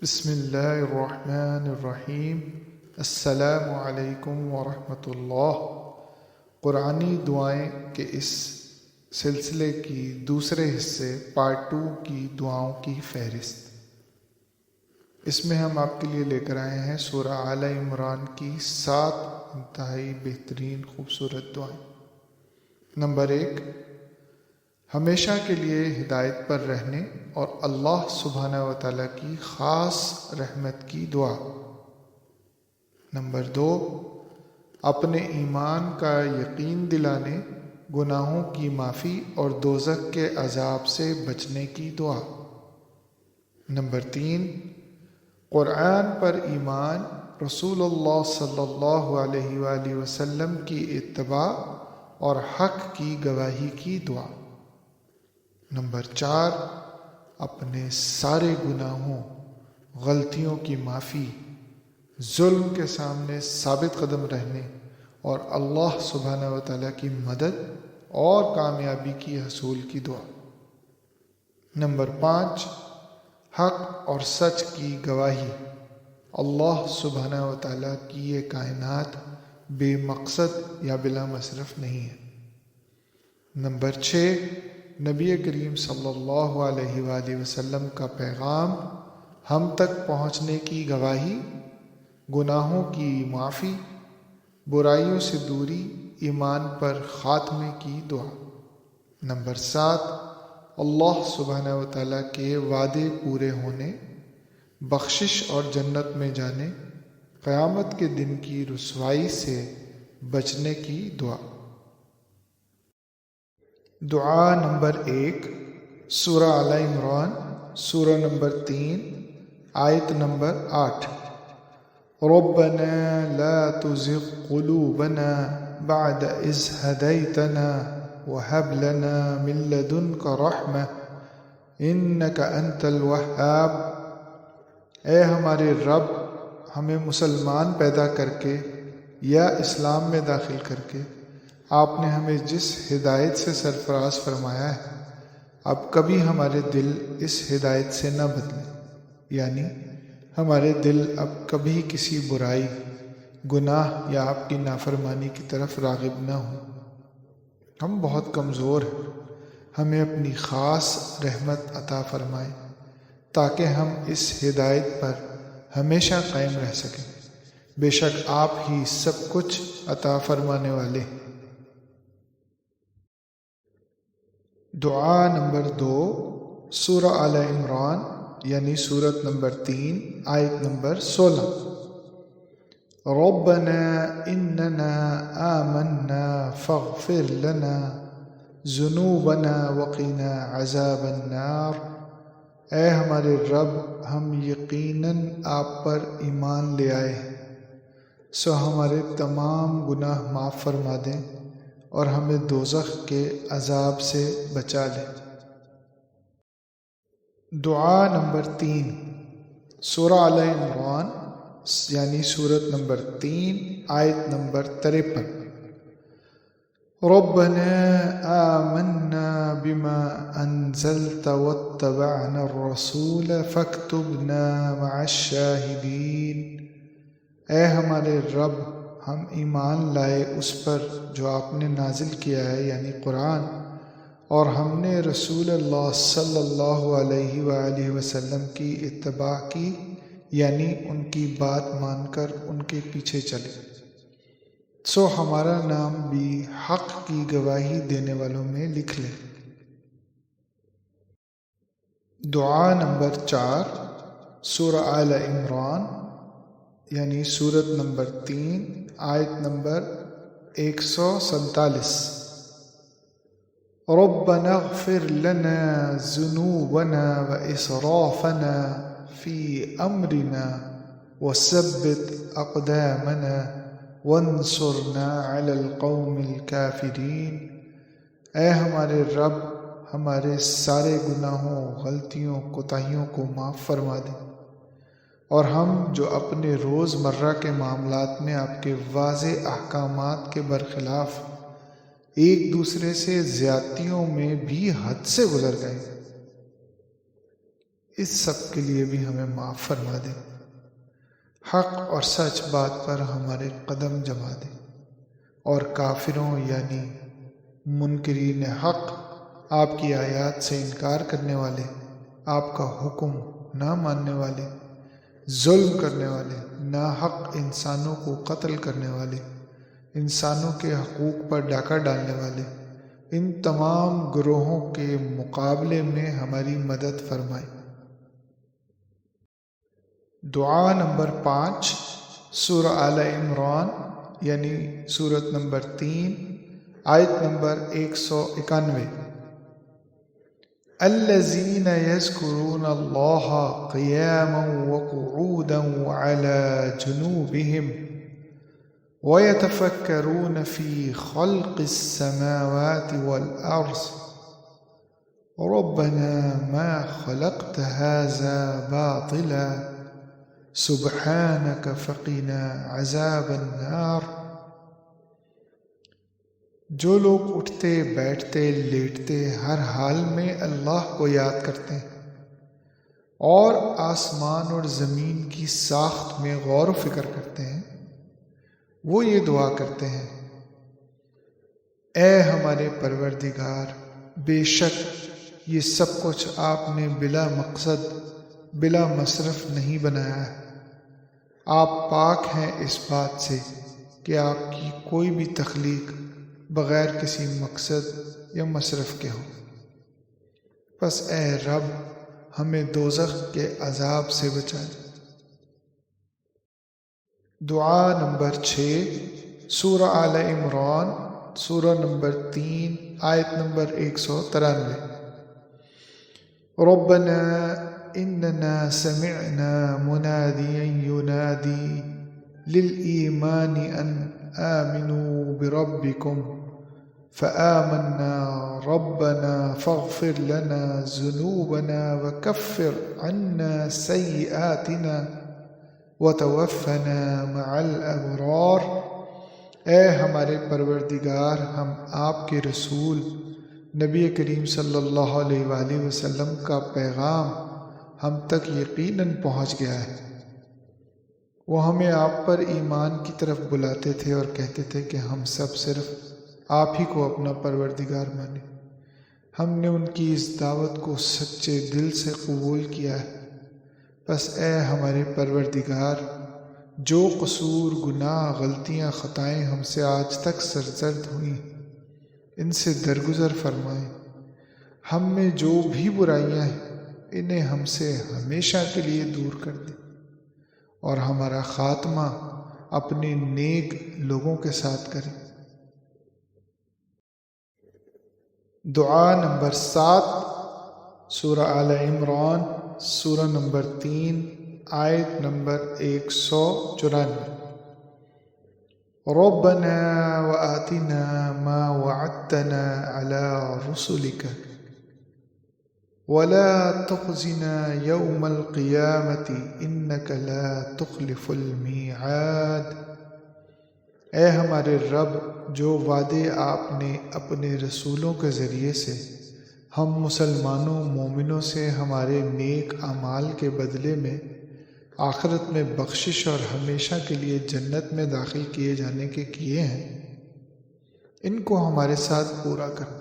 بسم اللہ الرحمن الرحیم۔ السلام علیکم ورحمۃ اللہ۔ قرآنی دعائیں کے اس سلسلے کی دوسرے حصے پارٹ 2 کی دعاؤں کی فہرست۔ اس میں ہم آپ کے لیے لے کر آئے ہیں سورہ آل عمران کی 7 انتہائی بہترین خوبصورت دعائیں۔ نمبر 1، ہمیشہ کے لیے ہدایت پر رہنے اور اللہ سبحانہ و تعالیٰ کی خاص رحمت کی دعا۔ نمبر 2، اپنے ایمان کا یقین دلانے، گناہوں کی معافی اور دوزخ کے عذاب سے بچنے کی دعا۔ نمبر 3، قرآن پر ایمان، رسول اللہ صلی اللہ علیہ وآلہ وسلم کی اتباع اور حق کی گواہی کی دعا۔ نمبر 4، اپنے سارے گناہوں، غلطیوں کی معافی، ظلم کے سامنے ثابت قدم رہنے اور اللہ سبحانہ و تعالیٰ کی مدد اور کامیابی کی حصول کی دعا۔ نمبر 5، حق اور سچ کی گواہی، اللہ سبحانہ و تعالیٰ کی یہ کائنات بے مقصد یا بلا مصرف نہیں ہے۔ نمبر 6، نبی کریم صلی اللہ علیہ وآلہ وسلم کا پیغام ہم تک پہنچنے کی گواہی، گناہوں کی معافی، برائیوں سے دوری، ایمان پر خاتمے کی دعا۔ نمبر 7، اللہ سبحانہ و تعالیٰ کے وعدے پورے ہونے، بخشش اور جنت میں جانے، قیامت کے دن کی رسوائی سے بچنے کی دعا۔ دعا نمبر 1، سورہ آل عمران، سورہ نمبر 3، آیت نمبر 8۔ ربنا لا تزغ قلوبنا بعد إذ هديتنا وهب لنا من لدنك رحمة إنك أنت الوهاب۔ اے ہمارے رب، ہمیں مسلمان پیدا کر کے یا اسلام میں داخل کر کے آپ نے ہمیں جس ہدایت سے سرفراز فرمایا ہے، اب کبھی ہمارے دل اس ہدایت سے نہ بدلیں، یعنی ہمارے دل اب کبھی کسی برائی، گناہ یا آپ کی نافرمانی کی طرف راغب نہ ہوں۔ ہم بہت کمزور ہیں، ہمیں اپنی خاص رحمت عطا فرمائیں تاکہ ہم اس ہدایت پر ہمیشہ قائم رہ سکیں۔ بے شک آپ ہی سب کچھ عطا فرمانے والے ہیں۔ دعا نمبر 2، سورہ آل عمران یعنی سورت نمبر 3، آیت نمبر 16۔ ربنا اننا آمنا فاغفر لنا ذنوبنا وقنا عذاب النار۔ اے ہمارے رب، ہم یقیناً آپ پر ایمان لے آئے ہیں، سو ہمارے تمام گناہ معاف فرما دیں اور ہمیں دوزخ کے عذاب سے بچا لیں۔ دعا نمبر 3، سورہ آل عمران یعنی سورت نمبر 3، آیت نمبر 53۔ ربنا آمنا بما انزلت واتبعنا الرسول فاکتبنا مع الشاہدین۔ اے ہمارے رب، ہم ایمان لائے اس پر جو آپ نے نازل کیا ہے یعنی قرآن، اور ہم نے رسول اللہ صلی اللہ علیہ وآلہ وسلم کی اتباع کی، یعنی ان کی بات مان کر ان کے پیچھے چلے، سو ہمارا نام بھی حق کی گواہی دینے والوں میں لکھ لیں۔ دعا نمبر 4، سورہ آل عمران یعنی سورت نمبر 3، آیت نمبر 147۔ ربنا اغفر لنا ذنوبنا وإسرافنا في أمرنا وثبت أقدامنا وانصرنا على القوم الكافرين۔ اے ہمارے رب، ہمارے سارے گناہوں، غلطیوں، کوتاہیوں کو معاف فرما دیں، اور ہم جو اپنے روز مرہ کے معاملات میں آپ کے واضح احکامات کے برخلاف ایک دوسرے سے زیادتیوں میں بھی حد سے گزر گئے، اس سب کے لیے بھی ہمیں معاف فرما دے، حق اور سچ بات پر ہمارے قدم جما دے، اور کافروں یعنی منکرین حق، آپ کی آیات سے انکار کرنے والے، آپ کا حکم نہ ماننے والے، ظلم کرنے والے، ناحق انسانوں کو قتل کرنے والے، انسانوں کے حقوق پر ڈاکہ ڈالنے والے، ان تمام گروہوں کے مقابلے میں ہماری مدد فرمائے۔ دعا نمبر 5، سورہ آل عمران یعنی سورت نمبر 3، آیت نمبر 191۔ الذین یذکرون اللہ قیاما وقعودا وعلی جنوبہم ویتفکرون فی خلق السماوات والارض ربنا ما خلقت هذا باطلا سبحانک فقنا عذاب النار۔ جو لوگ اٹھتے بیٹھتے لیٹتے ہر حال میں اللہ کو یاد کرتے ہیں اور آسمان اور زمین کی ساخت میں غور و فکر کرتے ہیں، وہ یہ دعا کرتے ہیں، اے ہمارے پروردگار، بے شک یہ سب کچھ آپ نے بلا مقصد بلا مصرف نہیں بنایا ہے، آپ پاک ہیں اس بات سے کہ آپ کی کوئی بھی تخلیق بغیر کسی مقصد یا مصرف کے ہو، پس اے رب ہمیں دوزخ کے عذاب سے بچا دے۔ دعا نمبر 6، سورہ آل عمران، سورہ نمبر 3، آیت نمبر 193۔ ربنا اننا سمعنا منادیا ینادی للایمان ان آمنوا بربکم فآمنا ربنا فاغفر لنا ذنوبنا وكفر عنا سیئاتنا وتوفنا مع الابرار۔ اے ہمارے پروردگار، ہم آپ کے رسول نبی کریم صلی اللہ علیہ وآلہ وسلم کا پیغام ہم تک یقیناً پہنچ گیا ہے۔ وہ ہمیں آپ پر ایمان کی طرف بلاتے تھے اور کہتے تھے کہ ہم سب صرف آپ ہی کو اپنا پروردگار مانیں۔ ہم نے ان کی اس دعوت کو سچے دل سے قبول کیا ہے، بس اے ہمارے پروردگار، جو قصور، گناہ، غلطیاں، خطائیں ہم سے آج تک سرزد ہوئیں، ان سے درگزر فرمائیں۔ ہم میں جو بھی برائیاں ہیں انہیں ہم سے ہمیشہ کے لیے دور کر دیں، اور ہمارا خاتمہ اپنے نیک لوگوں کے ساتھ کریں۔ دعا نمبر 7، سورہ آل عمران، سورہ نمبر 3، آیت نمبر 194۔ ربنا وآتنا ما وعدتنا على رسلك ولا تخزنا يوم القيامة إنك لا تخلف الميعاد۔ اے ہمارے رب، جو وعدے آپ نے اپنے رسولوں کے ذریعے سے ہم مسلمانوں مومنوں سے ہمارے نیک اعمال کے بدلے میں آخرت میں بخشش اور ہمیشہ کے لیے جنت میں داخل کیے جانے کے کیے ہیں، ان کو ہمارے ساتھ پورا کرنا،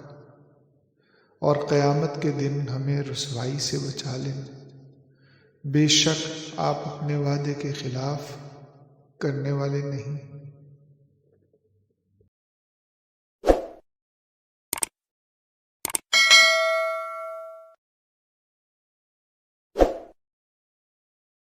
اور قیامت کے دن ہمیں رسوائی سے بچا لینا۔ بے شک آپ اپنے وعدے کے خلاف کرنے والے نہیں۔